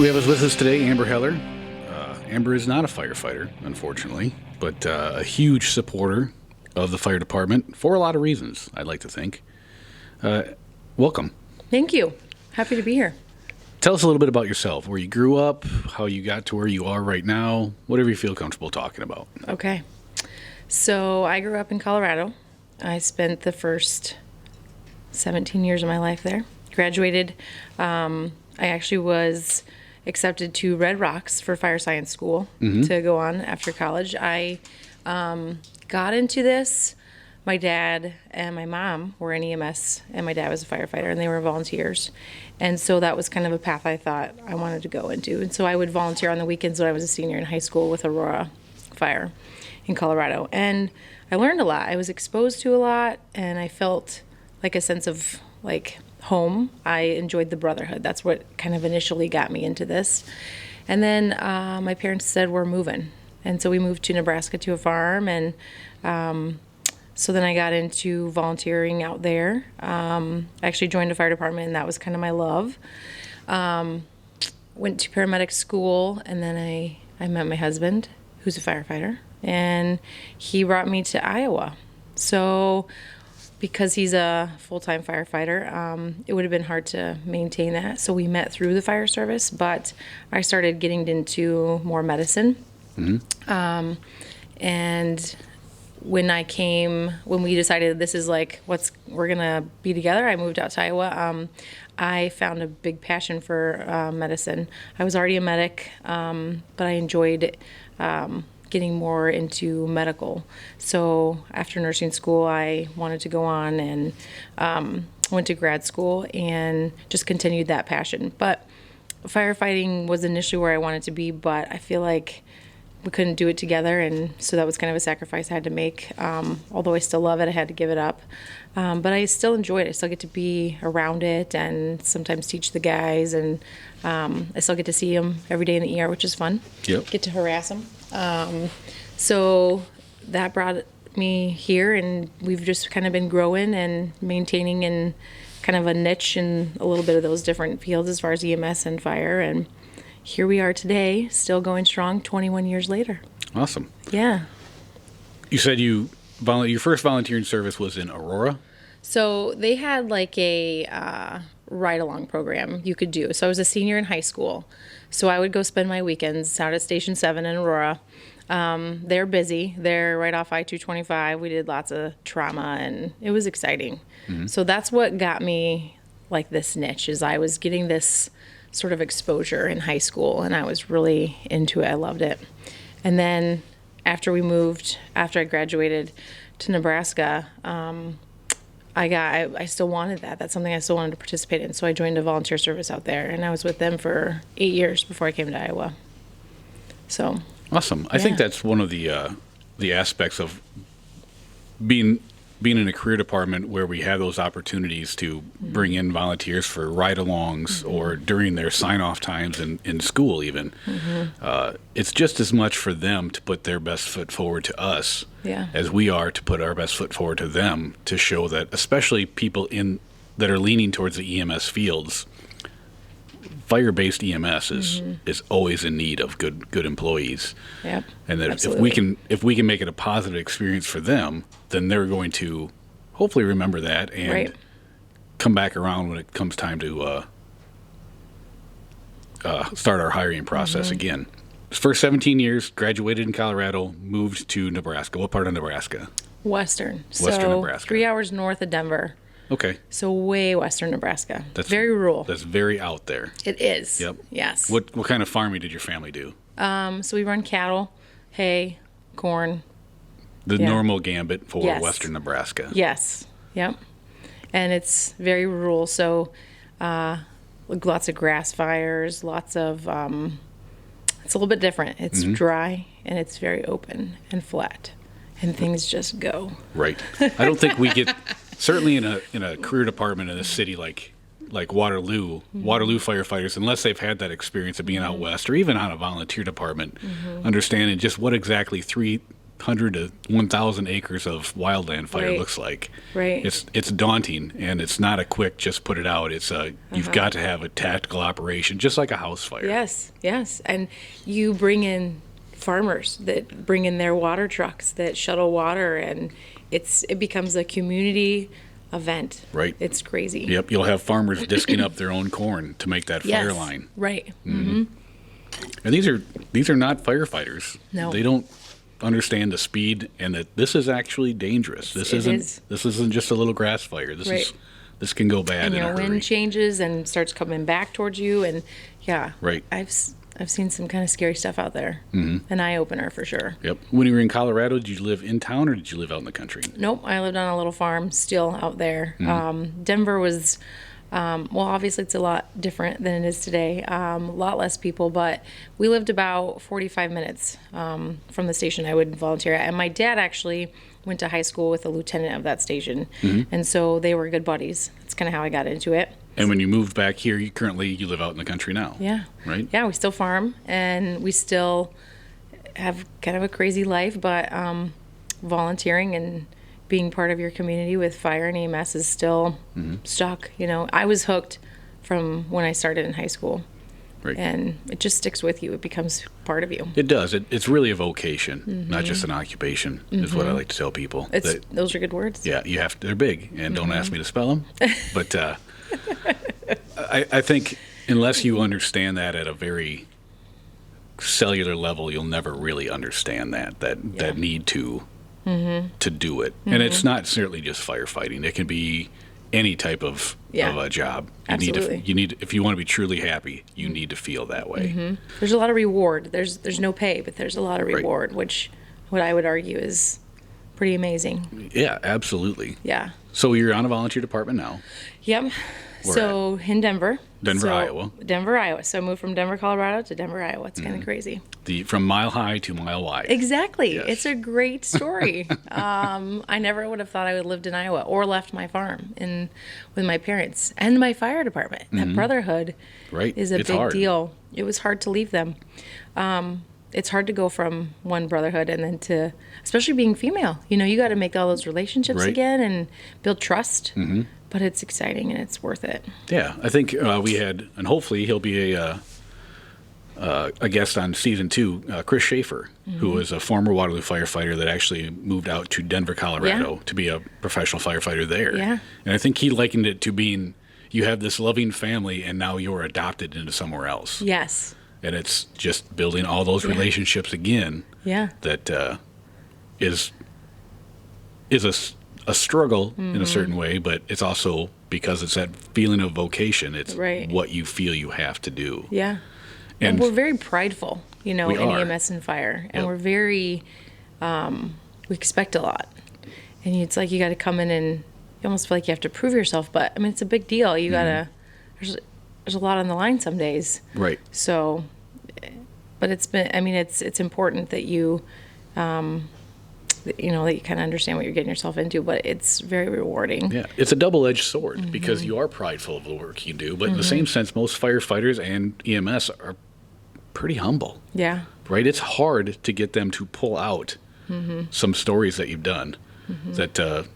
We have with us today Amber Heller. Amber is not a firefighter, unfortunately, but a huge supporter of the fire department for a lot of reasons, I'd like to think. Welcome. Thank you. Happy to be here. Tell us a little bit about yourself, where you grew up, how you got to where you are right now, whatever you feel comfortable talking about. Okay. So I grew up in Colorado. I spent the first 17 years of my life there. Graduated. I actually was accepted to Red Rocks for fire science school to go on after college. I got into this. My dad and my mom were in EMS, and my dad was a firefighter, and they were volunteers. And so that was kind of a path I thought I wanted to go into. And so I would volunteer on the weekends when I was a senior in high school with Aurora Fire in Colorado. And I learned a lot. I was exposed to a lot, and I felt like a sense of like home. I enjoyed the brotherhood. That's what kind of initially got me into this. And then my parents said, we're moving. And so we moved to Nebraska to a farm, and so then I got into volunteering out there. I actually joined a fire department, and that was kind of my love. Went to paramedic school, and then I met my husband, who's a firefighter, and he brought me to Iowa. So because he's a full-time firefighter, it would have been hard to maintain that. So we met through the fire service, but I started getting into more medicine. And when we decided this is like we're gonna be together, I moved out to Iowa. I found a big passion for medicine. I was already a medic, but I enjoyed getting more into medical. So after nursing school, I wanted to go on and went to grad school and just continued that passion. But firefighting was initially where I wanted to be, but I feel like we couldn't do it together, and so that was kind of a sacrifice I had to make. Although I still love it, I had to give it up. But I still enjoy it. I still get to be around it and sometimes teach the guys, and I still get to see them every day in the ER, which is fun. Yep. Get to harass them. So that brought me here, and we've just kind of been growing and maintaining in kind of a niche in a little bit of those different fields as far as EMS and fire, and here we are today, still going strong 21 years later. Awesome. Yeah. You said your first volunteering service was in Aurora? So they had like a ride-along program you could do. So I was a senior in high school. So I would go spend my weekends out at Station 7 in Aurora. They're busy. They're right off I-225. We did lots of trauma, and it was exciting. So that's what got me like this niche, is I was getting this sort of exposure in high school, and I was really into it. I loved it. And then after I graduated to Nebraska, I still wanted that. That's something I still wanted to participate in. So I joined a volunteer service out there, and I was with them for 8 years before I came to Iowa. So awesome. I think that's one of the aspects of being in a career department where we have those opportunities to bring in volunteers for ride-alongs or during their sign-off times in school even. It's just as much for them to put their best foot forward to us as we are to put our best foot forward to them, to show that especially people that are leaning towards the EMS fields, fire-based EMS is always in need of good employees. Yep, and that absolutely. if we can make it a positive experience for them, then they're going to hopefully remember that and come back around when it comes time to start our hiring process again. First 17 years, graduated in Colorado, moved to Nebraska. What part of Nebraska? Western Nebraska. 3 hours north of Denver. Okay. So way western Nebraska. That's very rural. That's very out there. It is. Yep. Yes. What kind of farming did your family do? So we run cattle, hay, corn. The normal gambit for western Nebraska. Yes. Yep. And it's very rural, so lots of grass fires, lots of it's a little bit different. It's dry, and it's very open and flat, and things just go. Right. I don't think we get certainly in a career department in a city like Waterloo firefighters, unless they've had that experience of being out west or even on a volunteer department, understanding just what exactly 100 to 1,000 acres of wildland fire Right. looks like. Right. It's daunting, and it's not a quick just put it out. It's a you've got to have a tactical operation, just like a house fire. Yes, yes. And you bring in farmers that bring in their water trucks that shuttle water, and it becomes a community event. Right. It's crazy. Yep, you'll have farmers disking up their own corn to make that Yes. fire line. Right. And these are not firefighters. No. They don't understand the speed, and that this is actually dangerous. This isn't just a little grass fire. Right. This can go bad And in a your hurry. wind changes and starts coming back towards you, and yeah. Right. I've seen some kind of scary stuff out there. An eye opener for sure. Yep. When you were in Colorado, did you live in town or did you live out in the country? Nope, I lived on a little farm still out there. Denver was, well, obviously it's a lot different than it is today. A lot less people, but we lived about 45 minutes from the station I would volunteer at. And my dad actually went to high school with a lieutenant of that station. And so they were good buddies. That's kind of how I got into it. And when you moved back here, you live out in the country now. Yeah. Right? Yeah, we still farm and we still have kind of a crazy life, but volunteering and being part of your community with fire and EMS is still stuck. You know, I was hooked from when I started in high school. Right. And it just sticks with you. It becomes part of you. It does. It's really a vocation, not just an occupation, is what I like to tell people. Those are good words. Yeah, they're big, and don't ask me to spell them. But I think unless you understand that at a very cellular level, you'll never really understand that need to do it. And it's not certainly just firefighting. It can be any type of a job. Absolutely. You need if you want to be truly happy, you need to feel that way. There's a lot of reward. There's no pay, but there's a lot of reward, which what I would argue is pretty amazing. Yeah, absolutely. Yeah. So you're on a volunteer department now. Yep. So in Denver. Iowa. Denver, Iowa. So I moved from Denver, Colorado to Denver, Iowa. It's kind of crazy. From mile high to mile wide. Exactly. Yes. It's a great story. I never would have thought I would have lived in Iowa or left my farm with my parents and my fire department. That brotherhood is a It's big hard. deal. It was hard to leave them. It's hard to go from one brotherhood and then to, especially being female. You know, you got to make all those relationships again and build trust. But it's exciting and it's worth it. Yeah, I think we had, and hopefully he'll be a guest on season 2, Chris Schaefer, who was a former Waterloo firefighter that actually moved out to Denver, Colorado to be a professional firefighter there. Yeah. And I think he likened it to being, you have this loving family and now you're adopted into somewhere else. Yes. And it's just building all those relationships again. Yeah. That is a struggle in a certain way, but it's also because it's that feeling of vocation. It's what you feel you have to do. Yeah. And we're very prideful, you know, We in are. EMS and fire. And we're very, we expect a lot. And it's like you got to come in and you almost feel like you have to prove yourself. But, I mean, it's a big deal. You got to, there's a lot on the line some days. Right. So, but it's been, I mean, it's important that you, you know, that you kind of understand what you're getting yourself into, but it's very rewarding. Yeah, it's a double-edged sword because you are prideful of the work you do, but in the same sense, most firefighters and EMS are pretty humble. Yeah. Right? It's hard to get them to pull out some stories that you've done that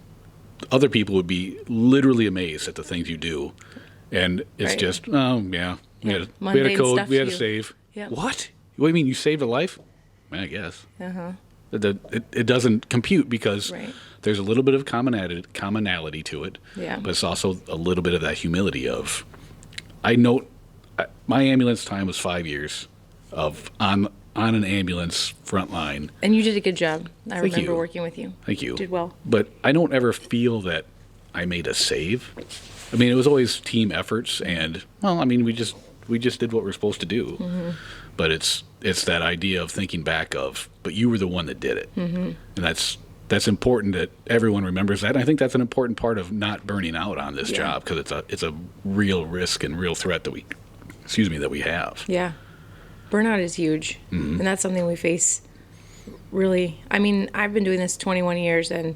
other people would be literally amazed at the things you do. And it's just, oh, yeah, we had a Mundane code, stuff we had a you- save. Yep. What? What do you mean, you saved a life? I guess. It doesn't compute because there's a little bit of commonality to it, but it's also a little bit of that humility of, I note, my ambulance time was 5 years of on an ambulance front line. And you did a good job. I Thank remember you. working with you. Thank you. You did well. But I don't ever feel that I made a save. I mean, it was always team efforts, and well, I mean, we just did what we're supposed to do. But it's that idea of thinking back of, but you were the one that did it, and that's important that everyone remembers that. And I think that's an important part of not burning out on this job because it's a real risk and real threat that we have. Yeah. Burnout is huge. And that's something we face really. I mean, I've been doing this 21 years, and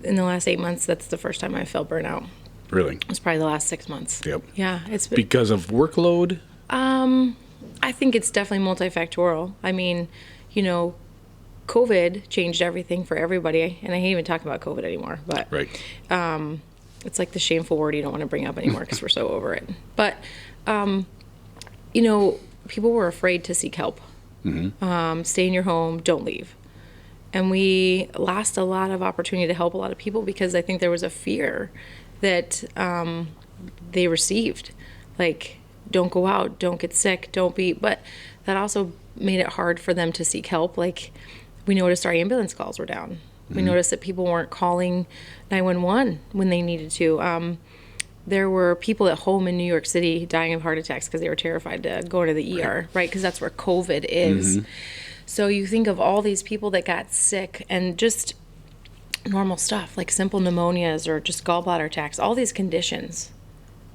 in the last 8 months, that's the first time I felt burnout. Really? It was probably the last 6 months. Yep. Yeah. It's been, Because of workload? I think it's definitely multifactorial. I mean, you know, COVID changed everything for everybody, and I hate even talking about COVID anymore, but Right. it's like the shameful word you don't want to bring up anymore because we're so over it. But, people were afraid to seek help. Stay in your home, don't leave. And we lost a lot of opportunity to help a lot of people because I think there was a fear that they received. Like, don't go out, don't get sick, don't be. But that also made it hard for them to seek help. Like, we noticed our ambulance calls were down. We noticed that people weren't calling 911 when they needed to. There were people at home in New York City dying of heart attacks because they were terrified to go to the ER, right? Because that's where COVID is. So you think of all these people that got sick and just normal stuff like simple pneumonias or just gallbladder attacks, all these conditions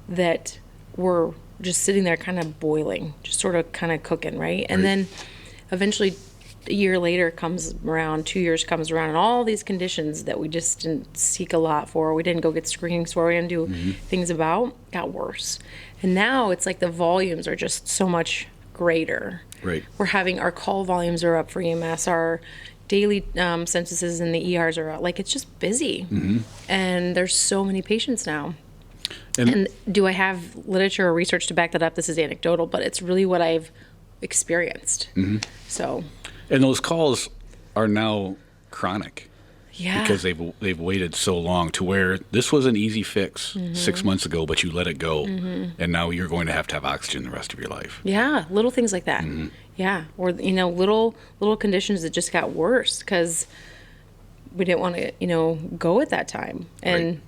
that were just sitting there kind of boiling, just sort of kind of cooking, right? And then eventually a year later comes around, 2 years comes around, and all these conditions that we just didn't seek a lot for, we didn't go get screenings for, we didn't do things about, got worse. And now it's like the volumes are just so much greater. Right. We're having, our call volumes are up for EMS, our daily censuses in the ERs are up. Like, it's just busy. And there's so many patients now. And do I have literature or research to back that up? This is anecdotal, but it's really what I've experienced. So. And those calls are now chronic. Yeah. Because they've waited so long to where this was an easy fix 6 months ago, but you let it go, and now you're going to have oxygen the rest of your life. Yeah, little things like that. Yeah, or little conditions that just got worse because we didn't want to go at that time. And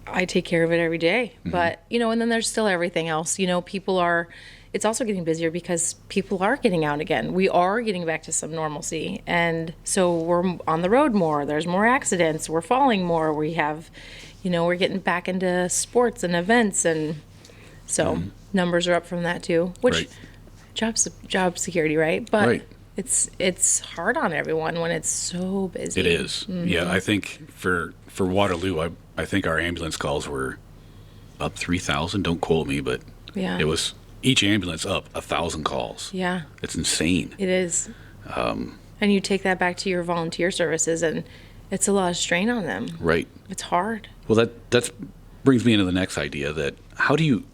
I take care of it every day. But and then there's still everything else. People are. It's also getting busier because people are getting out again. We are getting back to some normalcy. And so we're on the road more. There's more accidents. We're falling more. We have, we're getting back into sports and events. And so numbers are up from that too, which job security, right? But it's hard on everyone when it's so busy. It is. Yeah, I think for Waterloo, I think our ambulance calls were up 3,000. Don't quote me, but it was each ambulance up 1,000 calls. Yeah. It's insane. It is. And you take that back to your volunteer services, and it's a lot of strain on them. Right. It's hard. Well, that brings me into the next idea, that how do you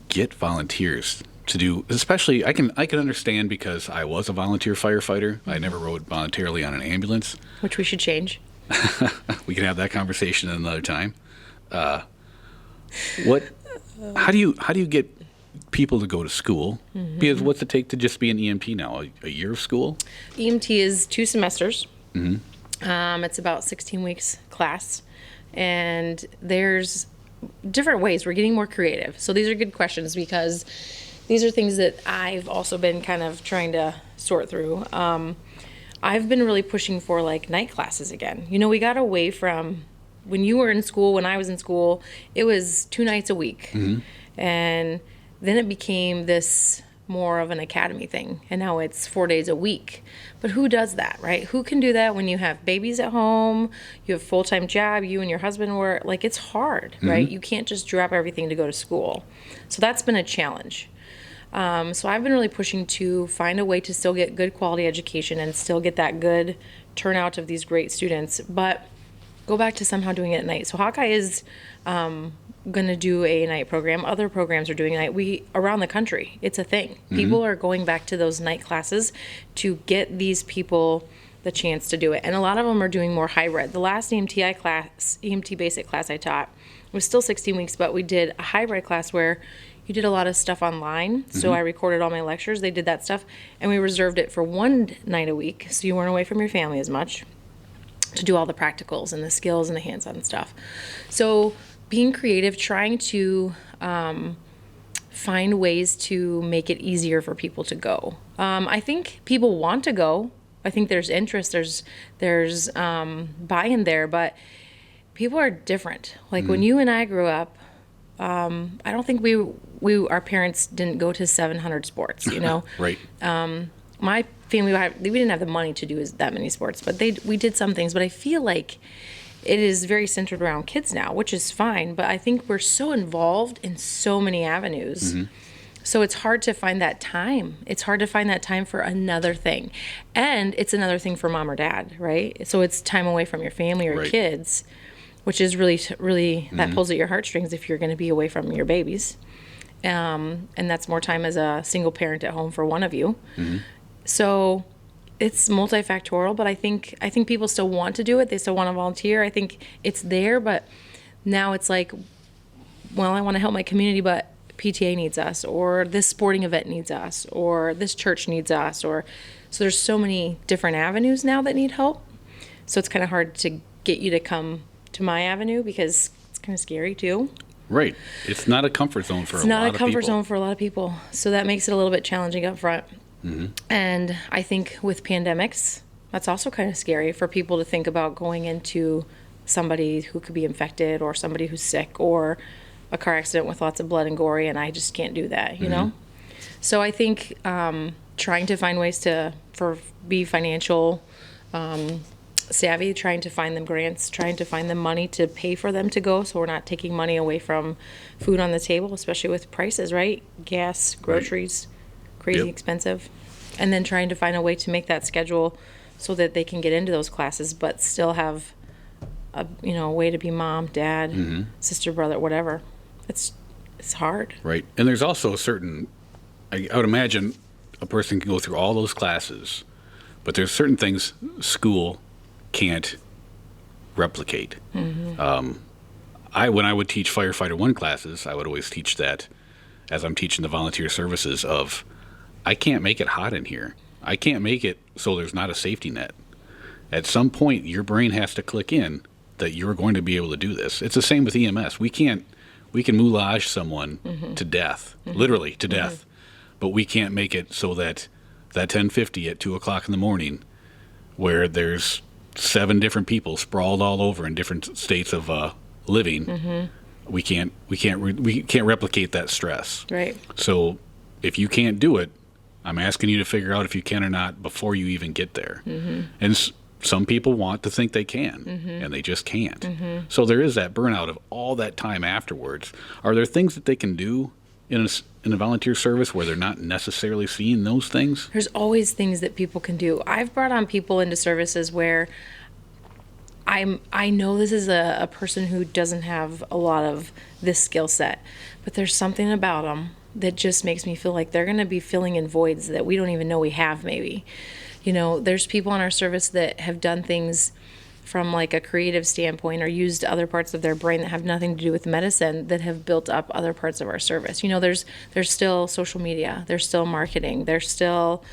get volunteers to do, especially I can understand because I was a volunteer firefighter. I never rode voluntarily on an ambulance. Which we should change. We can have that conversation another time. How do you get people to go to school? Because what's it take to just be an EMT now? A year of school? EMT is 2 semesters. It's about 16 weeks class. And there's different ways. We're getting more creative. So these are good questions because these are things that I've also been kind of trying to sort through. I've been really pushing for like night classes again. We got away from when you were in school, when I was in school, it was 2 nights a week. And then it became this more of an academy thing, and now it's 4 days a week. But who does that, right? Who can do that when you have babies at home, you have a full-time job, you and your husband work? Like, it's hard, right? You can't just drop everything to go to school. So that's been a challenge. So I've been really pushing to find a way to still get good quality education and still get that good turnout of these great students, but go back to somehow doing it at night. So Hawkeye is going to do a night program. Other programs are doing night. Around the country, it's a thing. People are going back to those night classes to get these people the chance to do it. And a lot of them are doing more hybrid. The last EMT basic class I taught was still 16 weeks, but we did a hybrid class where you did a lot of stuff online. So I recorded all my lectures. They did that stuff. And we reserved it for 1 night a week, so you weren't away from your family as much, to do all the practicals and the skills and the hands-on stuff. So being creative, trying to find ways to make it easier for people to go. I think people want to go. I think there's interest, there's buy-in there, but people are different. Like when you and I grew up, I don't think our parents didn't go to 700 sports, Right. My family, we didn't have the money to do that many sports, but we did some things. But I feel like it is very centered around kids now, which is fine. But I think we're so involved in so many avenues. So it's hard to find that time. It's hard to find that time for another thing. And it's another thing for mom or dad, right? So it's time away from your family or your Right. kids, which is really, that pulls at your heartstrings if you're going to be away from your babies. And that's more time as a single parent at home for one of you. So it's multifactorial, but I think people still want to do it. They still want to volunteer. I think it's there, but now it's like, well, I want to help my community, but PTA needs us, or this sporting event needs us, or this church needs us, or so there's so many different avenues now that need help. So it's kind of hard to get you to come to my avenue because it's kind of scary too. Right. It's not a comfort zone for a lot of people. It's not a comfort zone for a lot of people. So that makes it a little bit challenging up front. And I think with pandemics, that's also kind of scary for people to think about going into somebody who could be infected or somebody who's sick or a car accident with lots of blood and gory, and I just can't do that, you know? So I think trying to find ways be financial savvy, trying to find them grants, trying to find them money to pay for them to go, so we're not taking money away from food on the table, especially with prices, right? Gas, groceries, crazy Yep. expensive. And then trying to find a way to make that schedule so that they can get into those classes but still have a way to be mom, dad, sister, brother, whatever. It's hard. Right. And there's also a certain, I would imagine a person can go through all those classes, but there's certain things school can't replicate. When I would teach firefighter 1 classes, I would always teach that as I'm teaching the volunteer services of, I can't make it hot in here. I can't make it so there's not a safety net. At some point, your brain has to click in that you're going to be able to do this. It's the same with EMS. We can moulage someone to death, literally to death, but we can't make it so that 10:50 at 2 o'clock in the morning, where there's 7 different people sprawled all over in different states of living, we can't replicate that stress. Right. So if you can't do it, I'm asking you to figure out if you can or not before you even get there. And some people want to think they can, and they just can't. So there is that burnout of all that time afterwards. Are there things that they can do in a volunteer service where they're not necessarily seeing those things? There's always things that people can do. I've brought on people into services where I know this is a person who doesn't have a lot of this skill set, but there's something about them that just makes me feel like they're going to be filling in voids that we don't even know we have maybe. There's people in our service that have done things from like a creative standpoint or used other parts of their brain that have nothing to do with medicine that have built up other parts of our service. There's still social media, there's still marketing, there's still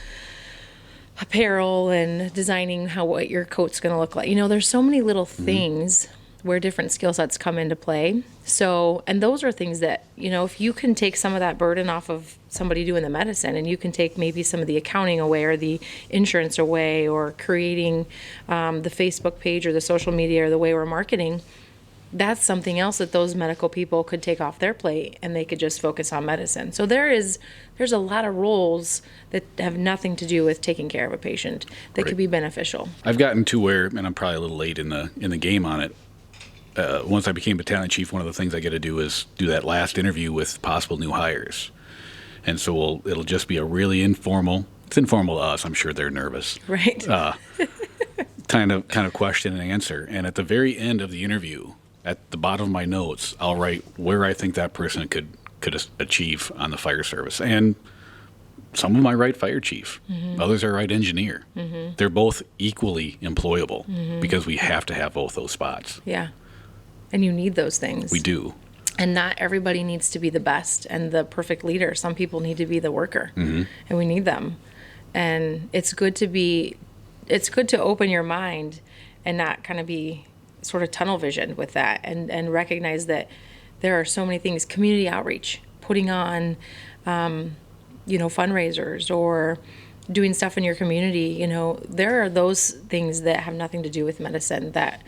apparel and designing what your coat's going to look like. There's so many little things where different skill sets come into play. So, and those are things that, if you can take some of that burden off of somebody doing the medicine, and you can take maybe some of the accounting away or the insurance away or creating the Facebook page or the social media or the way we're marketing, that's something else that those medical people could take off their plate and they could just focus on medicine. So there's a lot of roles that have nothing to do with taking care of a patient that could be beneficial. I've gotten to where, and I'm probably a little late in the game on it. Once I became battalion chief, one of the things I get to do is do that last interview with possible new hires. And so it'll just be a really informal, it's informal to us, I'm sure they're nervous. Right. Kind of question and answer. And at the very end of the interview, at the bottom of my notes, I'll write where I think that person could achieve on the fire service. And some of them I write fire chief, others I write engineer. They're both equally employable because we have to have both those spots. Yeah. And you need those things. We do. And not everybody needs to be the best and the perfect leader. Some people need to be the worker, and we need them. And it's good to open your mind and not kind of be sort of tunnel visioned with that, and recognize that there are so many things. Community outreach, putting on, fundraisers or doing stuff in your community. There are those things that have nothing to do with medicine that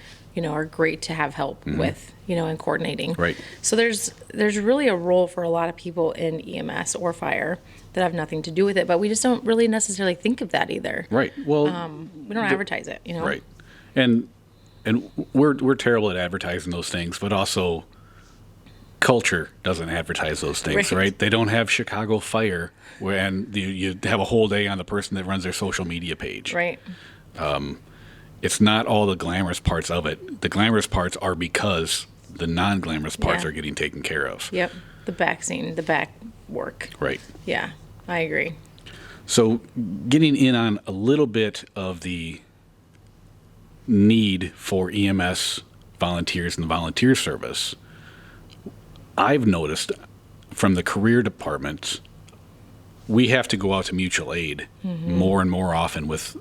are great to have help with, and coordinating. Right. So there's really a role for a lot of people in EMS or fire that have nothing to do with it, but we just don't really necessarily think of that either. Right. Well, we don't advertise it, Right. And we're terrible at advertising those things, but also culture doesn't advertise those things, Right. right? They don't have Chicago Fire, and you have a whole day on the person that runs their social media page. Right. It's not all the glamorous parts of it. The glamorous parts are because the non-glamorous parts Yeah. are getting taken care of. Yep. The back scene, the back work. Right. Yeah, I agree. So getting in on a little bit of the need for EMS volunteers and the volunteer service, I've noticed from the career departments, we have to go out to mutual aid more and more often with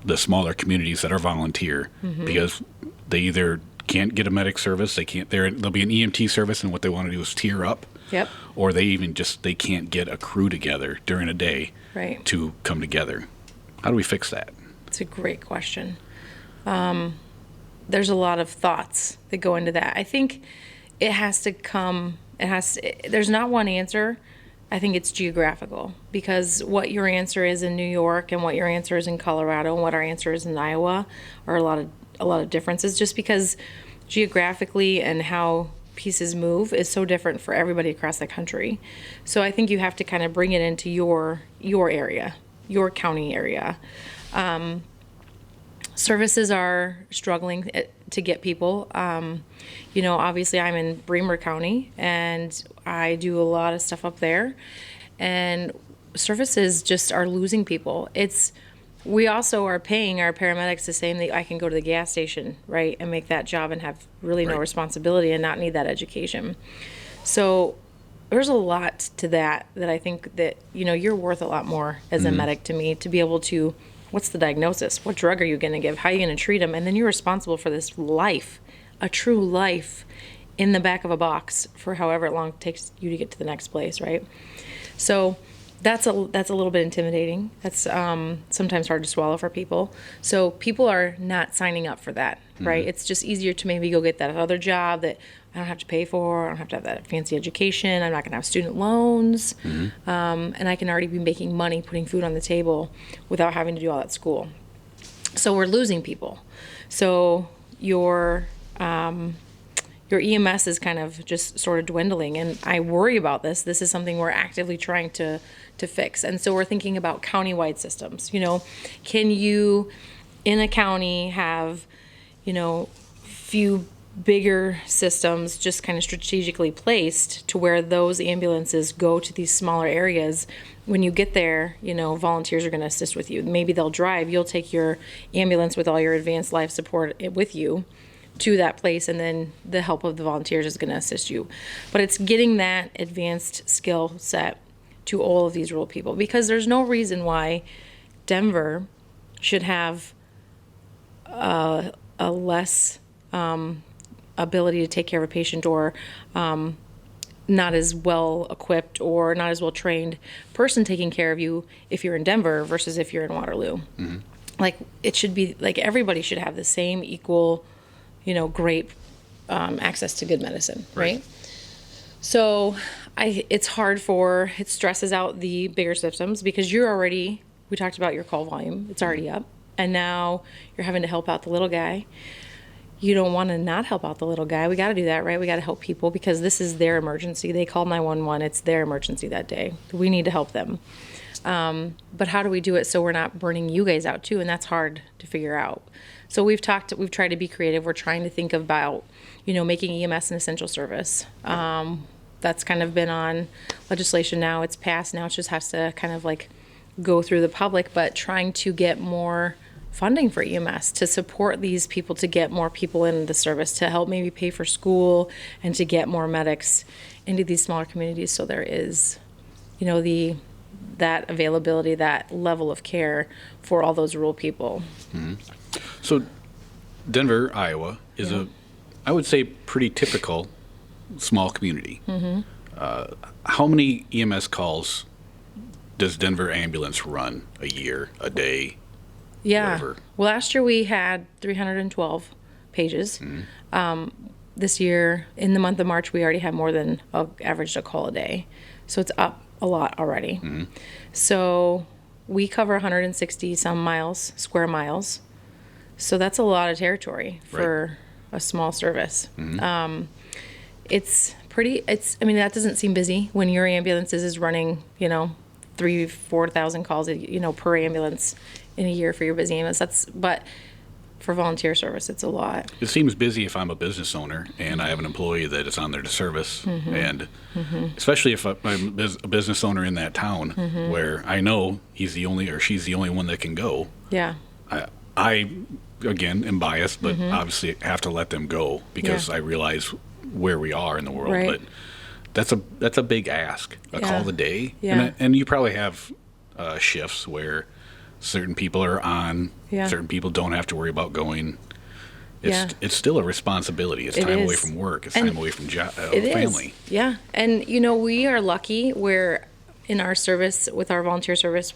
the smaller communities that are volunteer because they either can't get a medic service, there'll be an EMT service, and what they want to do is tier up. Yep. Or they can't get a crew together during a day Right. to come together. How do we fix that? It's a great question. There's a lot of thoughts that go into that. I think there's not one answer. I think it's geographical, because what your answer is in New York and what your answer is in Colorado and what our answer is in Iowa are a lot of differences, just because geographically and how pieces move is so different for everybody across the country. So I think you have to kind of bring it into your area, your county area. Services are struggling to get people. Obviously I'm in Bremer County and I do a lot of stuff up there, and services just are losing people. We also are paying our paramedics the same that I can go to the gas station, right, and make that job and have really no Right. responsibility and not need that education. So there's a lot to that I think that, you're worth a lot more as a medic to me, to be able to, what's the diagnosis? What drug are you going to give? How are you going to treat them? And then you're responsible for this life, a true life in the back of a box for however long it takes you to get to the next place, right? So that's a little bit intimidating. That's sometimes hard to swallow for people. So people are not signing up for that, right? It's just easier to maybe go get that other job that I don't have to pay for. I don't have to have that fancy education. I'm not going to have student loans. And I can already be making money, putting food on the table without having to do all that school. So we're losing people. So your EMS is kind of just sort of dwindling, and I worry about this. This is something we're actively trying to fix. And so we're thinking about countywide systems. Can you, in a county, have, few bigger systems just kind of strategically placed to where those ambulances go to these smaller areas? When you get there, volunteers are going to assist with you. Maybe they'll drive. You'll take your ambulance with all your advanced life support with you to that place, and then the help of the volunteers is going to assist you. But it's getting that advanced skill set to all of these rural people, because there's no reason why Denver should have a less ability to take care of a patient, or not as well equipped or not as well trained person taking care of you if you're in Denver versus if you're in Waterloo. Like, it should be like everybody should have the same equal, great access to good medicine, right? So it stresses out the bigger systems, because we talked about your call volume, it's already up, and now you're having to help out the little guy. You don't want to not help out the little guy. We got to do that, right? We got to help people because this is their emergency. They called 911. It's their emergency that day. We need to help them. But how do we do it so we're not burning you guys out too? And that's hard to figure out. So we've tried to be creative. We're trying to think about, making EMS an essential service. That's kind of been on legislation now. It's passed now. It just has to kind of like go through the public, but trying to get more funding for EMS to support these people, to get more people in the service, to help maybe pay for school, and to get more medics into these smaller communities, so there is, that availability, that level of care for all those rural people. So Denver, Iowa is I would say, pretty typical small community. How many EMS calls does Denver Ambulance run a year, a day? Yeah. Whatever. Well, last year we had 312 pages. This year, in the month of March, we already have more than averaged a call a day. So it's up a lot already. So we cover 160 some square miles. So that's a lot of territory for a small service. It's pretty, I mean, that doesn't seem busy when your ambulance is running, 3,000-4,000 calls, per ambulance in a year for your busy ambulance. But for volunteer service, it's a lot. It seems busy if I'm a business owner and I have an employee that is on there to service, and especially if I'm a business owner in that town where I know he's the only or she's the only one that can go. Yeah. I again am biased, but obviously have to let them go because I realize where we are in the world. Right. But that's a big ask, a call a day, Yeah. and you probably have shifts where certain people are on, certain people don't have to worry about going. It's still a responsibility. It's time away from work. It's time away from family. Yeah. And, we are lucky where in our service, with our volunteer service,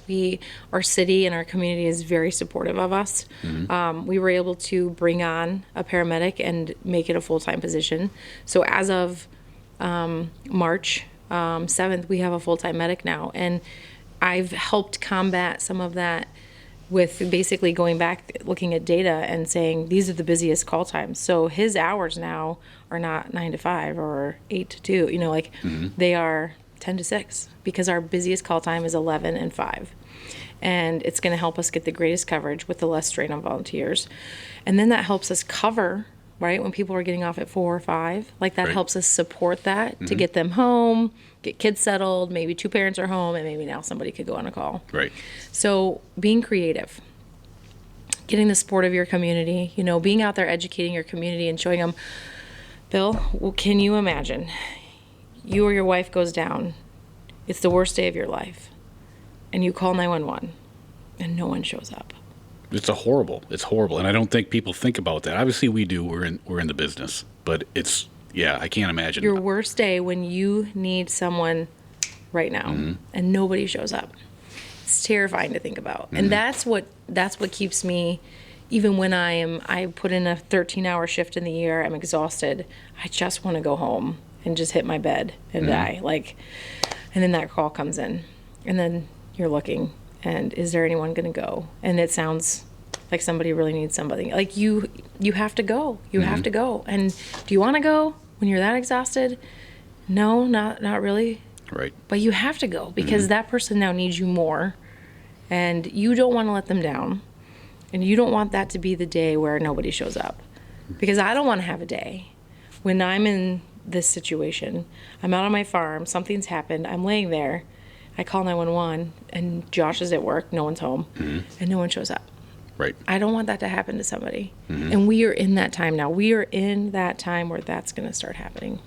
our city and our community is very supportive of us. We were able to bring on a paramedic and make it a full-time position. So as of March 7th, we have a full-time medic now. And I've helped combat some of that with basically going back, looking at data and saying, these are the busiest call times. So his hours now are not 9 to 5 or 8 to 2, they are 10 to 6 because our busiest call time is 11 and 5. And it's going to help us get the greatest coverage with the less strain on volunteers. And then that helps us cover, right, when people are getting off at 4 or 5. That helps us support that to get them home, get kids settled, maybe 2 parents are home, and maybe now somebody could go on a call. Right. So being creative, getting the support of your community, being out there educating your community and showing them, Bill, can you imagine? You or your wife goes down. It's the worst day of your life. And you call 911 and no one shows up. It's horrible. And I don't think people think about that. Obviously we do. We're in the business, but I can't imagine. Your worst day when you need someone right now and nobody shows up. It's terrifying to think about. And that's what keeps me, even when I put in a 13-hour shift in the year, I'm exhausted. I just want to go home and just hit my bed and die. And then that call comes in and then you're looking and is there anyone going to go? And it sounds like somebody really needs somebody. You have to go. You have to go. And do you want to go when you're that exhausted? No, not really. Right. But you have to go because that person now needs you more and you don't want to let them down. And you don't want that to be the day where nobody shows up. Because I don't want to have a day when I'm in this situation. I'm out on my farm, something's happened, I'm laying there, I call 911 and Josh is at work, no one's home, and no one shows up. Right. I don't want that to happen to somebody. And we are in that time now. We are in that time where that's going to start happening.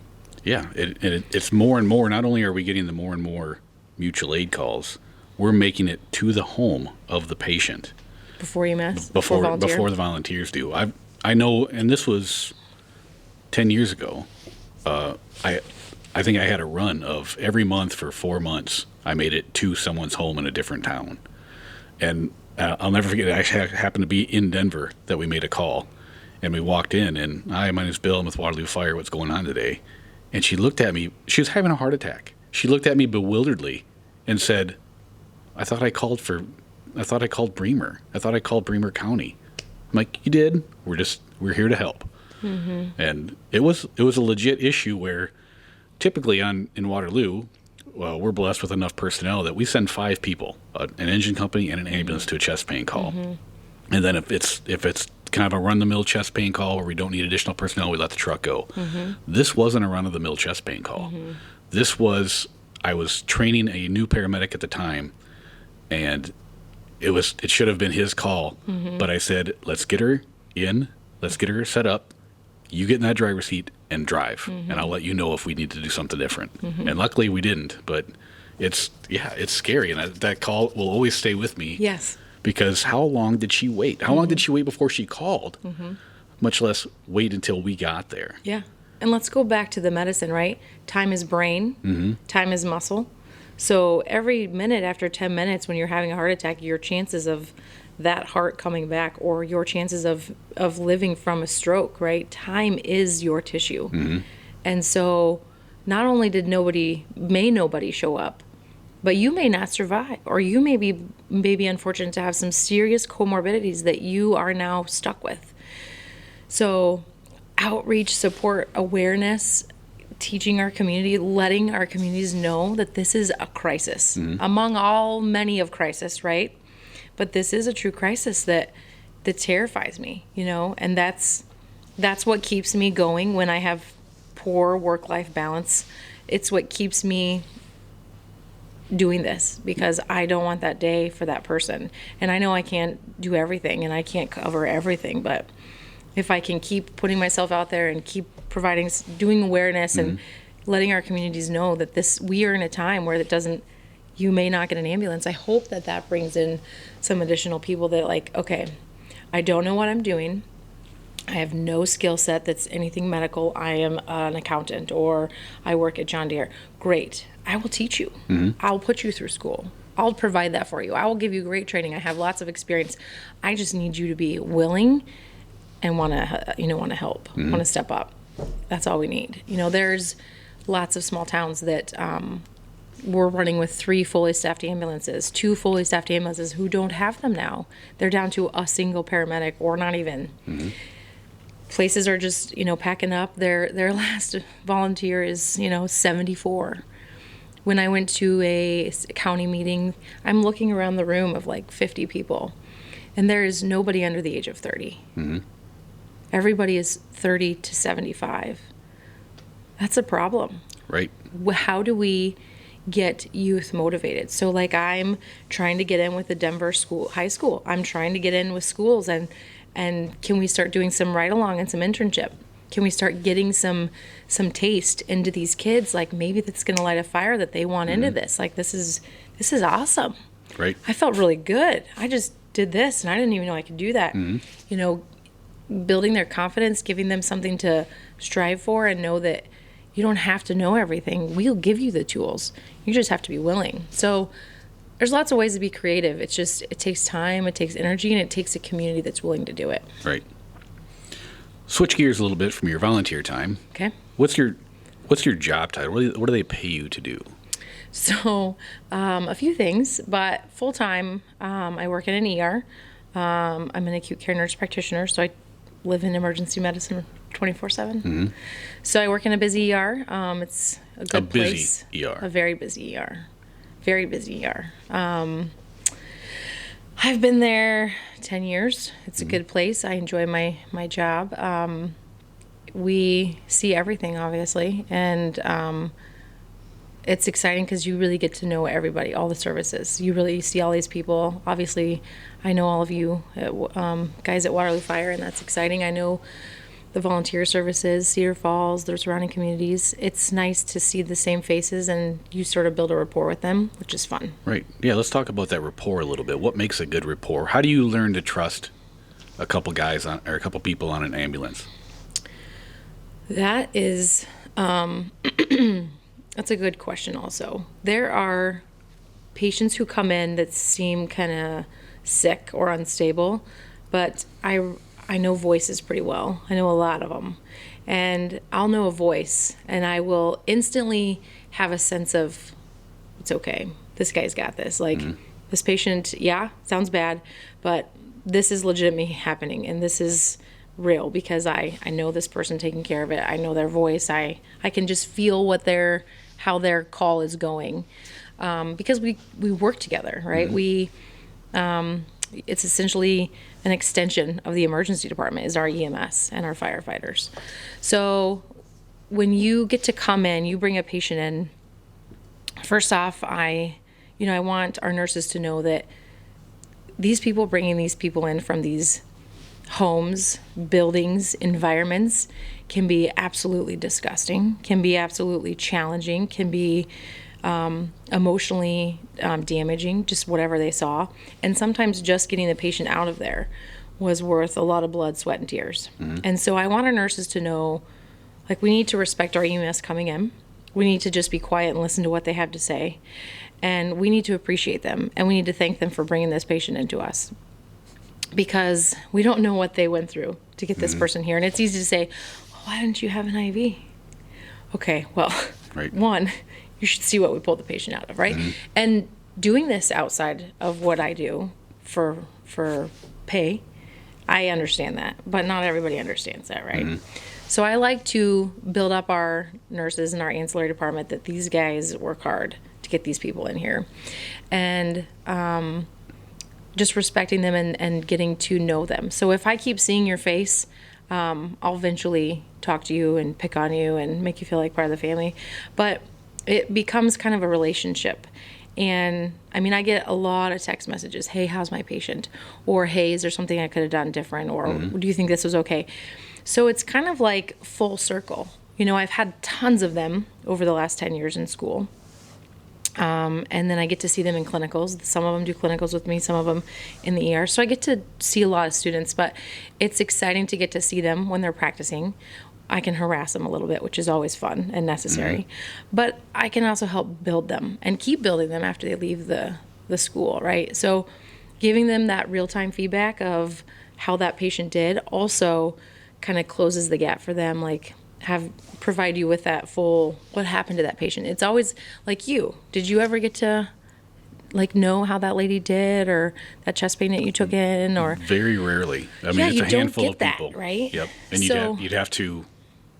Yeah, it's more and more. Not only are we getting the more and more mutual aid calls, we're making it to the home of the patient. Before EMS? Before the volunteers do. I know, and this was 10 years ago. I think I had a run of every month for 4 months. I made it to someone's home in a different town. And I'll never forget, I happened to be in Denver that we made a call. And we walked in, and hi, my name's Bill. I'm with Waterloo Fire. What's going on today? And she looked at me. She was having a heart attack. She looked at me bewilderedly and said, I thought I called Bremer. I thought I called Bremer County. I'm like, you did. We're here to help. And it was a legit issue where typically in Waterloo, we're blessed with enough personnel that we send 5 people, an engine company and an ambulance to a chest pain call. And then if it's kind of a run-the-mill chest pain call where we don't need additional personnel, we let the truck go. This wasn't a run-of-the-mill chest pain call. I was training a new paramedic at the time, and it should have been his call. But I said, let's get her in, let's get her set up. You get in that driver's seat and drive, and I'll let you know if we need to do something different. And luckily we didn't, but it's scary, and that call will always stay with me. Yes. Because how long did she wait? How long did she wait before she called? Much less wait until we got there. Yeah. And let's go back to the medicine, right? Time is brain, time is muscle. So every minute after 10 minutes when you're having a heart attack, your chances of that heart coming back or your chances of living from a stroke, right? Time is your tissue. And so not only may nobody show up, but you may not survive, or you may be unfortunate to have some serious comorbidities that you are now stuck with. So outreach, support, awareness, teaching our community, letting our communities know that this is a crisis among all many of crisis, right? But this is a true crisis that terrifies me, and that's what keeps me going when I have poor work-life balance. It's what keeps me doing this, because I don't want that day for that person. And I know I can't do everything and I can't cover everything, but if I can keep putting myself out there and keep doing awareness and letting our communities know that we are in a time where you may not get an ambulance. I hope that brings in some additional people that okay, I don't know what I'm doing. I have no skill set that's anything medical. I am an accountant, or I work at John Deere. Great. I will teach you. I'll put you through school. I'll provide that for you. I will give you great training. I have lots of experience. I just need you to be willing and want to help, want to step up. That's all we need. There's lots of small towns that we're running with 3 fully staffed ambulances, 2 fully staffed ambulances who don't have them now. They're down to a single paramedic, or not even. Places are just, packing up. Their last volunteer is, 74. When I went to a county meeting, I'm looking around the room of 50 people, and there is nobody under the age of 30. Everybody is 30 to 75. That's a problem. Right. How do we get youth motivated? So I'm trying to get in with the Denver high school. I'm trying to get in with schools, and can we start doing some ride-along and some internship? Can we start getting some taste into these kids? Maybe that's going to light a fire that they want into this. This is awesome. Right. I felt really good. I just did this, and I didn't even know I could do that. Building their confidence, giving them something to strive for, and know that you don't have to know everything. We'll give you the tools. You just have to be willing. So there's lots of ways to be creative. It takes time, it takes energy, and it takes a community that's willing to do it. Right. Switch gears a little bit from your volunteer time. Okay. What's your job title? What do they pay you to do? So a few things, but full-time, I work in an ER. I'm an acute care nurse practitioner, so I live in emergency medicine 24/7. So I work in a busy ER. It's a good place. Busy ER. A very busy ER. Very busy ER. I've been there 10 years. It's a good place. I enjoy my job. We see everything, obviously, and it's exciting because you really get to know everybody, all the services. You really see all these people. Obviously, I know all of you guys at Waterloo Fire, and that's exciting. I know the volunteer services, Cedar Falls, the surrounding communities. It's nice to see the same faces, and you sort of build a rapport with them, which is fun. Right. Yeah, let's talk about that rapport a little bit. What makes a good rapport? How do you learn to trust a couple guys or a couple people on an ambulance? That is, that's a good question also. There are patients who come in that seem kind of sick or unstable, but I know voices pretty well. I know a lot of them. And I'll know a voice, and I will instantly have a sense of, it's okay. This guy's got this. This patient, sounds bad, but this is legitimately happening, and this is real because I know this person taking care of it. I know their voice. I can just feel how their call is going, because we work together, right? It's essentially an extension of the emergency department is our EMS and our firefighters. So when you get to come in, you bring a patient in. First off, I want our nurses to know that these people bringing these people in from these homes, buildings, environments can be absolutely disgusting, can be absolutely challenging, can be emotionally damaging, just whatever they saw. And sometimes just getting the patient out of there was worth a lot of blood, sweat, and tears. And so I want our nurses to know, we need to respect our EMS coming in. We need to just be quiet and listen to what they have to say. And we need to appreciate them. And we need to thank them for bringing this patient into us, because we don't know what they went through to get this person here. And it's easy to say, why didn't you have an IV? Okay, well, right. One, you should see what we pulled the patient out of, right? And doing this outside of what I do for pay, I understand that, but not everybody understands that, right? So I like to build up our nurses and our ancillary department that these guys work hard to get these people in here. And just respecting them and getting to know them. So if I keep seeing your face, I'll eventually talk to you and pick on you and make you feel like part of the family. But it becomes kind of a relationship. And I mean, I get a lot of text messages. Hey, how's my patient? Or, hey, is there something I could have done different? Or do you think this was okay? So it's kind of like full circle. You know, I've had tons of them over the last 10 years in school. And then I get to see them in clinicals. Some of them do clinicals with me, some of them in the ER. So I get to see a lot of students, but it's exciting to get to see them when they're practicing. I can harass them a little bit, which is always fun and necessary. But I can also help build them and keep building them after they leave the school, right? So giving them that real-time feedback of how that patient did also kind of closes the gap for them, like provide you with that full, what happened to that patient. It's always like, did you ever get to like know how that lady did, or that chest pain that you took in? Or very rarely. I mean, it's you a handful don't get of people, that, right? Yep, and you'd have to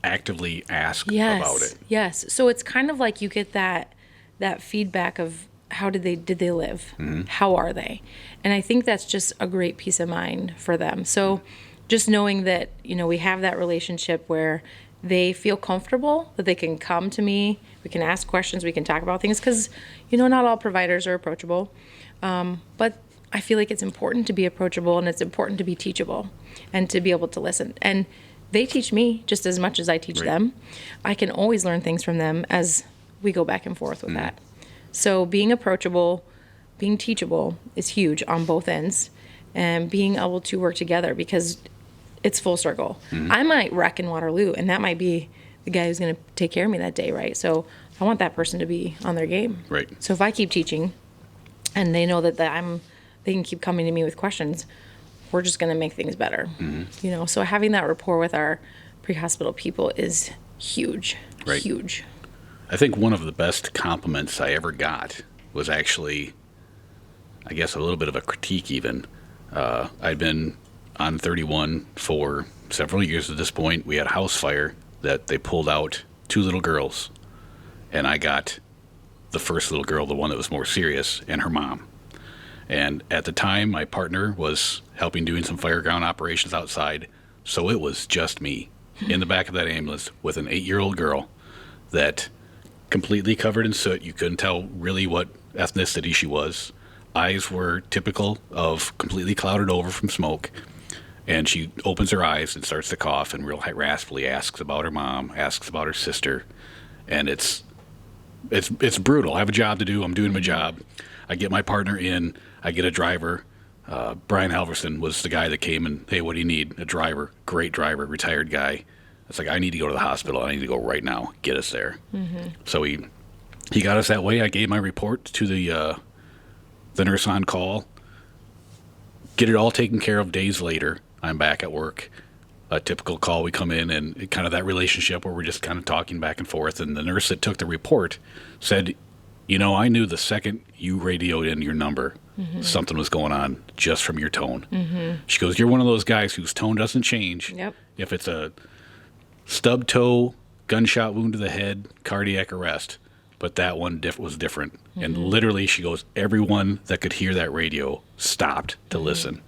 actively ask about it. Yes. So it's kind of like you get that feedback of how did they live? How are they? And I think that's just a great peace of mind for them. So just knowing that, you know, we have that relationship where they feel comfortable, that they can come to me, we can ask questions, we can talk about things, because, you know, not all providers are approachable. But I feel like it's important to be approachable, and it's important to be teachable and to be able to listen. And they teach me just as much as I teach them. I can always learn things from them as we go back and forth with that. So being approachable, being teachable is huge on both ends, and being able to work together, because it's full circle. I might wreck in Waterloo, and that might be the guy who's going to take care of me that day, right? So I want that person to be on their game. Right. So if I keep teaching, and they know that they can keep coming to me with questions, we're just going to make things better. You know, so having that rapport with our pre-hospital people is huge. Right. Huge. I think one of the best compliments I ever got was actually, I guess, a little bit of a critique even. I'd been on 31 for several years at this point. We had a house fire that they pulled out 2 little girls, and I got the first little girl, the one that was more serious, and her mom. And at the time, my partner was helping doing some fireground operations outside, so it was just me in the back of that ambulance with an 8-year-old girl that completely covered in soot. You couldn't tell really what ethnicity she was. Eyes were typical of completely clouded over from smoke. And she opens her eyes and starts to cough and real raspily asks about her mom, asks about her sister. And it's brutal. I have a job to do. I'm doing my job. I get my partner in. I get a driver. Brian Halverson was the guy that came and, hey, what do you need? A driver. Great driver, retired guy. It's like, I need to go to the hospital. I need to go right now. Get us there. So he got us that way. I gave my report to the nurse on call. Get it all taken care of. Days later, I'm back at work. A typical call, we come in, and kind of that relationship where we're just kind of talking back and forth. And the nurse that took the report said, you know, I knew the second you radioed in your number, something was going on just from your tone. She goes, you're one of those guys whose tone doesn't change. Yep. If it's a stub toe, gunshot wound to the head, cardiac arrest. But that one was different. And literally, she goes, everyone that could hear that radio stopped to listen.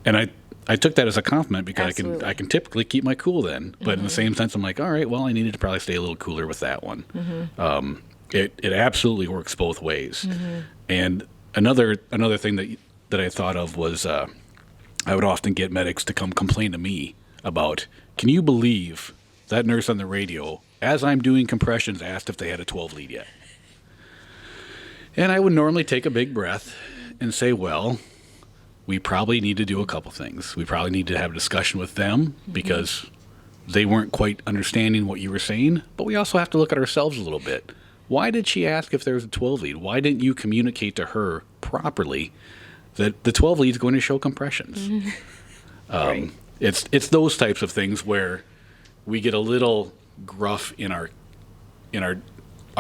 And I took that as a compliment, because I can typically keep my cool then. But in the same sense, I'm like, all right, well, I needed to probably stay a little cooler with that one. It absolutely works both ways. And another thing that I thought of was I would often get medics to come complain to me about, can you believe that nurse on the radio, as I'm doing compressions, asked if they had a 12 lead yet? And I would normally take a big breath and say, well, we probably need to do a couple things. We probably need to have a discussion with them, because they weren't quite understanding what you were saying. But we also have to look at ourselves a little bit. Why did she ask if there was a 12 lead? Why didn't you communicate to her properly that the 12 lead is going to show compressions? Right. It's those types of things where we get a little gruff in our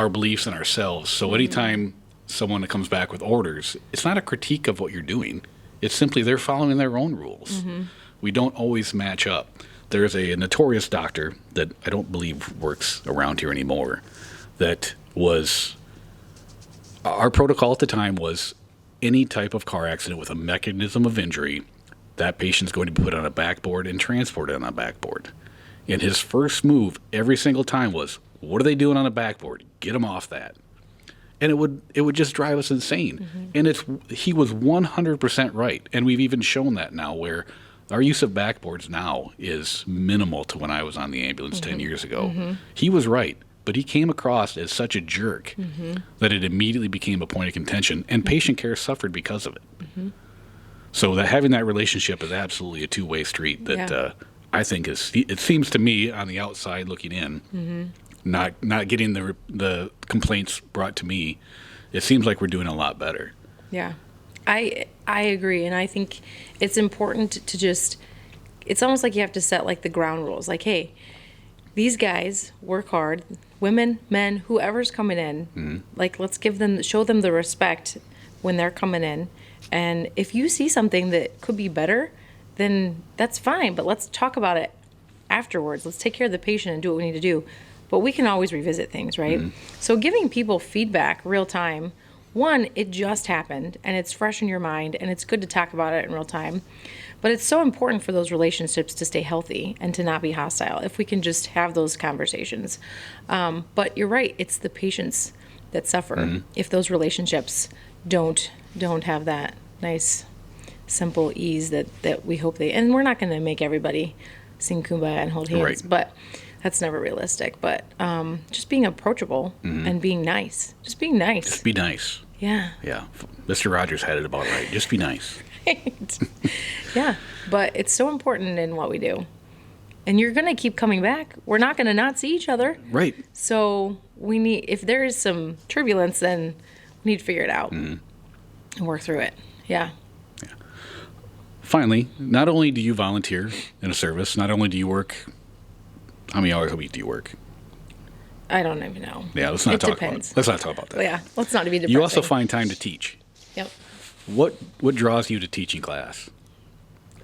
beliefs in ourselves. So anytime someone that comes back with orders, it's not a critique of what you're doing. It's simply they're following their own rules. We don't always match up. there's a notorious doctor that I don't believe works around here anymore. That was our protocol at the time was any type of car accident with a mechanism of injury, that patient's going to be put on a backboard and transported on a backboard. And his first move every single time was, what are they doing on a backboard? Get them off that. And it would just drive us insane. And he was 100% right. And we've even shown that now, where our use of backboards now is minimal to when I was on the ambulance 10 years ago. He was right, but he came across as such a jerk that it immediately became a point of contention, and patient care suffered because of it. So that having that relationship is absolutely a two-way street that I think it seems to me on the outside looking in, not getting the complaints brought to me, it seems like we're doing a lot better. Yeah, I agree, and I think it's important to just, it's almost like you have to set like the ground rules. Like, hey, these guys work hard, women, men, whoever's coming in, like let's show them the respect when they're coming in. And if you see something that could be better, then that's fine, but let's talk about it afterwards. Let's take care of the patient and do what we need to do. But we can always revisit things, right? So giving people feedback real time, one, it just happened and it's fresh in your mind and it's good to talk about it in real time. But it's so important for those relationships to stay healthy and to not be hostile if we can just have those conversations. But you're right, it's the patients that suffer if those relationships don't have that nice, simple ease that we hope they, and we're not going to make everybody sing Kumbaya and hold hands, Right. but that's never realistic. But just being approachable and being nice. Just being nice. Just be nice. Yeah. Yeah. Mr. Rogers had it about right. Just be nice. Right. Yeah. But it's so important in what we do. And you're going to keep coming back. We're not going to not see each other. Right. So we need, if there is some turbulence, then we need to figure it out and work through it. Yeah. Finally, not only do you volunteer in a service, not only do you work, how many hours a week do you work? I don't even know. Yeah, let's not It talk depends. about it. Let's not talk about that. Yeah. Let's not be depressing. You also find time to teach. Yep. What draws you to teaching class?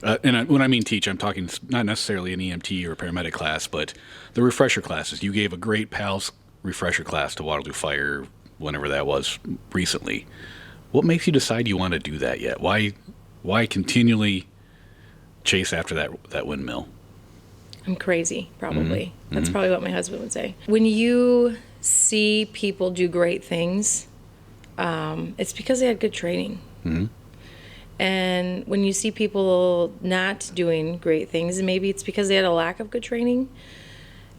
When I mean teach, I'm talking not necessarily an EMT or a paramedic class, but the refresher classes. You gave a great PALS refresher class to Waterloo Fire, whenever that was recently. What makes you decide you want to do that yet? Why continually chase after that windmill? I'm crazy, probably. That's probably what my husband would say. When you see people do great things, it's because they had good training. And when you see people not doing great things, maybe it's because they had a lack of good training.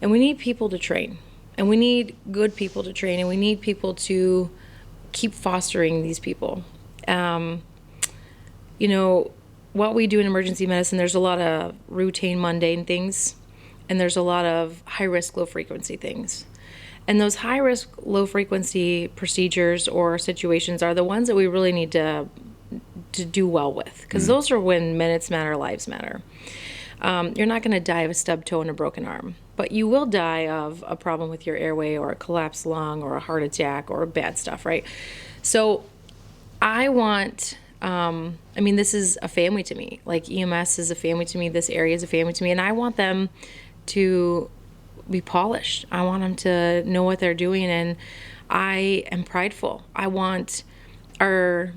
And we need people to train. And we need good people to train. And we need people to keep fostering these people. You know, what we do in emergency medicine, there's a lot of routine, mundane things. And there's a lot of high-risk, low-frequency things. And those high-risk, low-frequency procedures or situations are the ones that we really need to do well with, because those are when minutes matter, lives matter. You're not going to die of a stubbed toe and a broken arm, but you will die of a problem with your airway or a collapsed lung or a heart attack or bad stuff, right? So I want, this is a family to me. Like EMS is a family to me. This area is a family to me. And I want them to be polished. I want them to know what they're doing. And I am prideful. I want our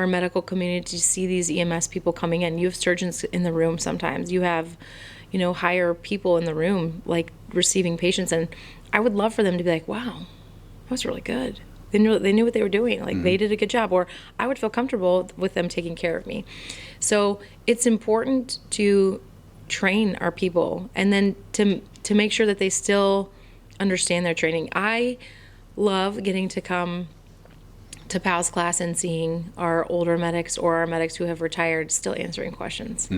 medical community to see these EMS people coming in. You have surgeons in the room sometimes. You have, higher people in the room, like receiving patients. And I would love for them to be like, wow, that was really good. They knew what they were doing. Like they did a good job. Or I would feel comfortable with them taking care of me. So it's important to train our people and then to make sure that they still understand their training. I love getting to come to PALS class and seeing our older medics or our medics who have retired still answering questions.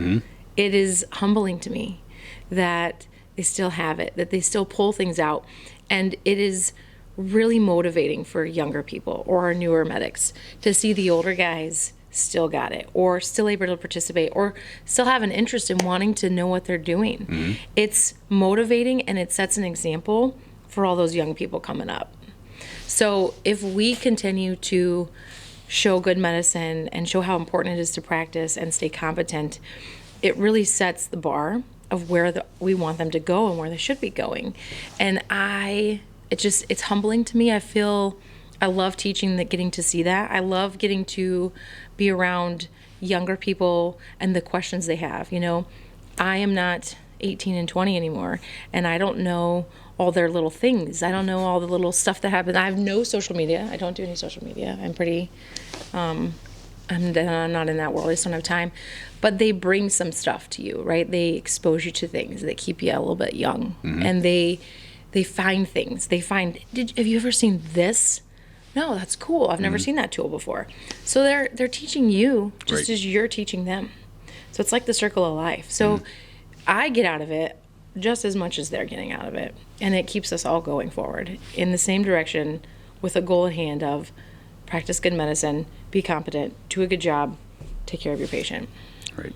It is humbling to me that they still have it, that they still pull things out. And it is really motivating for younger people or our newer medics to see the older guys still got it or still able to participate or still have an interest in wanting to know what they're doing. It's motivating and it sets an example for all those young people coming up. So if we continue to show good medicine and show how important it is to practice and stay competent, it really sets the bar of where we want them to go and where they should be going. And it's humbling to me. I love teaching, getting to see that. I love getting to be around younger people and the questions they have. I am not 18 and 20 anymore, and I don't know all their little things. I don't know all the little stuff that happens. I have no social media. I don't do any social media. I'm pretty, I'm not in that world. I just don't have time. But they bring some stuff to you, right? They expose you to things that keep you a little bit young. And they find things. Have you ever seen this? No, that's cool. I've never seen that tool before. So they're teaching you just as you're teaching them. So it's like the circle of life. So I get out of it just as much as they're getting out of it. And it keeps us all going forward in the same direction with a goal at hand of practice good medicine, be competent, do a good job, take care of your patient. Right.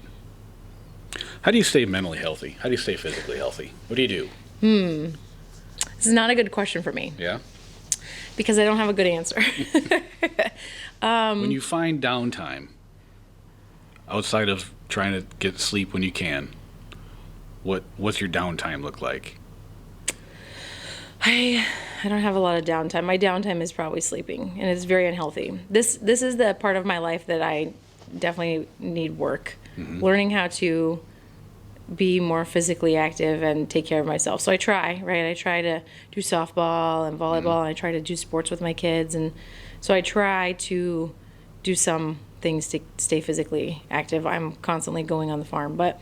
How do you stay mentally healthy? How do you stay physically healthy? What do you do? This is not a good question for me. Yeah? Because I don't have a good answer. When you find downtime, outside of trying to get sleep when you can, what's your downtime look like? I don't have a lot of downtime. My downtime is probably sleeping, and it's very unhealthy. This is the part of my life that I definitely need work. Learning how to be more physically active and take care of myself. So I try, right? I try to do softball and volleyball, and I try to do sports with my kids, and so I try to do some things to stay physically active. I'm constantly going on the farm, but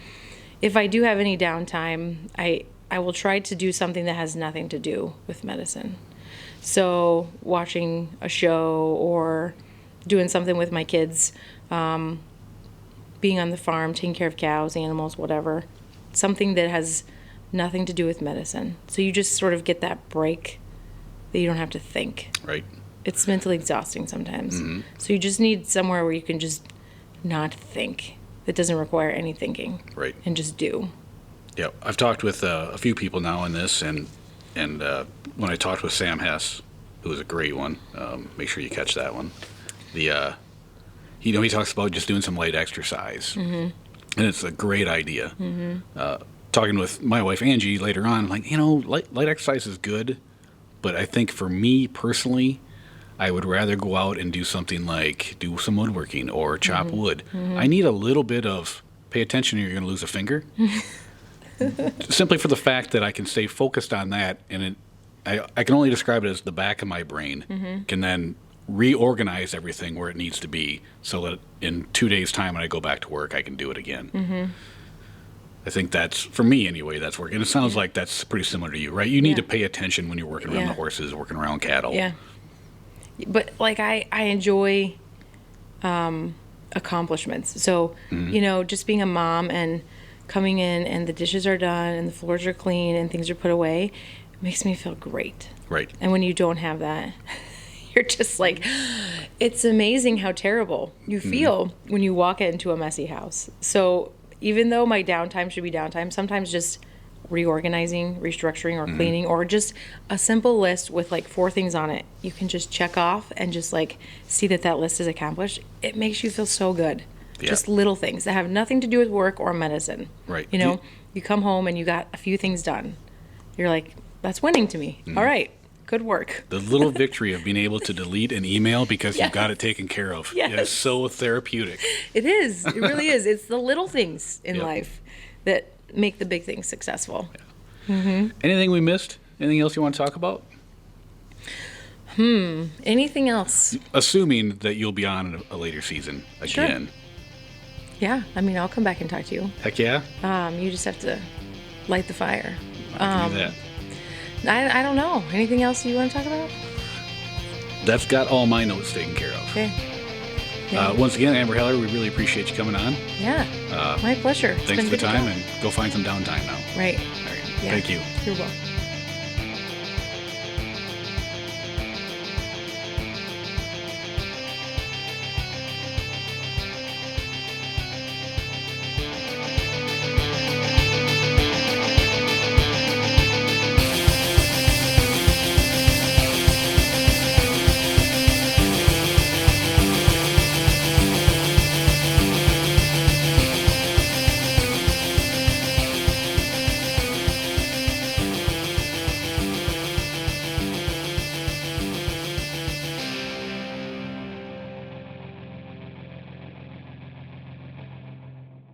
if I do have any downtime, I will try to do something that has nothing to do with medicine. So watching a show or doing something with my kids, being on the farm, taking care of cows, animals, whatever. Something that has nothing to do with medicine. So you just sort of get that break that you don't have to think. Right. It's mentally exhausting sometimes. So you just need somewhere where you can just not think. That doesn't require any thinking. Right. And just do. Yeah, I've talked with a few people now on this, and when I talked with Sam Hess, who was a great one, make sure you catch that one. He talks about just doing some light exercise, and it's a great idea. Talking with my wife Angie later on, like light exercise is good, but I think for me personally, I would rather go out and do something like do some woodworking or chop wood. I need a little bit of pay attention or you're going to lose a finger. Simply for the fact that I can stay focused on that, and I can only describe it as the back of my brain can then reorganize everything where it needs to be so that in 2 days' time when I go back to work, I can do it again. I think that's, for me anyway, that's working. And it sounds like that's pretty similar to you, right? You need to pay attention when you're working around the horses, working around cattle. Yeah. But like I enjoy accomplishments. So, just being a mom and coming in and the dishes are done and the floors are clean and things are put away makes me feel great. Right. And when you don't have that, you're just like, it's amazing how terrible you feel when you walk into a messy house. So even though my downtime should be downtime, sometimes just reorganizing, restructuring, or cleaning, or just a simple list with like 4 things on it, you can just check off and just like see that list is accomplished. It makes you feel so good. Yeah. Just little things that have nothing to do with work or medicine. Right. You come home and you got a few things done. You're like, that's winning to me. All right. Good work. The little victory of being able to delete an email because you got it taken care of. Yes. It's so therapeutic. It is. It really is. It's the little things in life that make the big things successful. Yeah. Anything we missed? Anything else you want to talk about? Anything else? Assuming that you'll be on in a later season again. Sure. Yeah. I'll come back and talk to you. Heck yeah. You just have to light the fire. I can do that. I don't know. Anything else you want to talk about? That's got all my notes taken care of. Okay. Yeah. Once again, Amber Heller, we really appreciate you coming on. Yeah. My pleasure. Thanks for the time, and go find some downtime now. Right. All right. Yeah. Thank you. You're welcome.